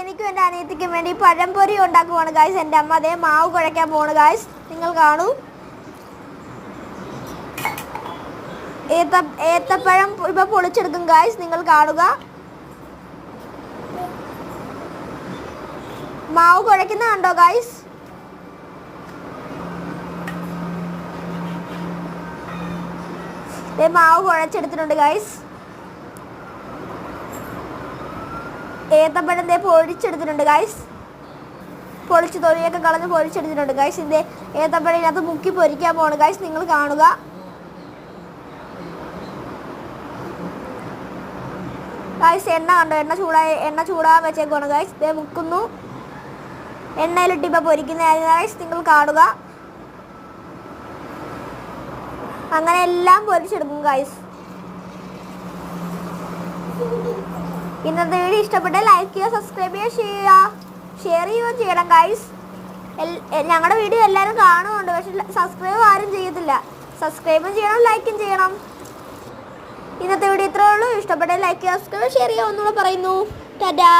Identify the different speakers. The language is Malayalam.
Speaker 1: എനിക്കും എൻ്റെ അനിയത്തിക്കും വേണ്ടി പഴംപൊരി ഉണ്ടാക്കുവാണ് ഗായ്സ്. എൻ്റെ അമ്മ അതേ മാവ് കുഴയ്ക്കാൻ പോവാണ് ഗായ്സ്. നിങ്ങൾ കാണൂ. ഏത്തപ്പഴം ഇപ്പോൾ പൊളിച്ചെടുക്കും ഗായ്സ്. നിങ്ങൾ കാണുക. മാവ് കുഴയ്ക്കുന്ന കണ്ടോ ഗായ്സ്? മാവ് കുഴച്ചെടുത്തിട്ടുണ്ട് ഗായ്സ്. ഏത്തപ്പഴം പൊഴിച്ചെടുത്തിട്ടുണ്ട് ഗായ്സ്. പൊളിച്ച് തൊലിയൊക്കെ കളഞ്ഞ് പൊഴിച്ചെടുത്തിട്ടുണ്ട് ഗായ്സ്. ഇതിൻ്റെ ഏത്തപ്പഴം ഇതിനകത്ത് മുക്കി പൊരിക്കാൻ പോവാണ് ഗായ്സ്. നിങ്ങൾ കാണുക. ഗായ്സ് എണ്ണ കണ്ടോ? എണ്ണ ചൂടാൻ വെച്ചേക്കുവാണ് ഗായ്സ്. ഇതേ മുക്കുന്നു. എണ്ണയിലിട്ട് ഇപ്പോൾ പൊരിക്കുന്നതായിരുന്നു ഗായ്സ്. നിങ്ങൾ കാണുക. അങ്ങനെ എല്ലാം പൊരിച്ചെടുക്കും ഗായ്സ്. ഇന്നത്തെ വീഡിയോ ഇഷ്ടപ്പെട്ട ലൈക്ക് ചെയ്യുക, സബ്സ്ക്രൈബ് ചെയ്യുക, ഷെയർ ചെയ്യുകയും ചെയ്യണം ഗായ്സ്. ഞങ്ങളുടെ വീഡിയോ എല്ലാവരും കാണുന്നുണ്ട്, പക്ഷെ സബ്സ്ക്രൈബ് ആരും ചെയ്യത്തില്ല. സബ്സ്ക്രൈബും ചെയ്യണം, ലൈക്കും ചെയ്യണം. ഇന്നത്തെ വീഡിയോ ഇത്രയേ ഉള്ളൂ. ഇഷ്ടപ്പെട്ട ലൈക്ക് ചെയ്യുക, സബ്സ്ക്രൈബ് ഷെയർ ചെയ്യുക. ഒന്നുകൂടെ പറയുന്നു. ടാറ്റാ.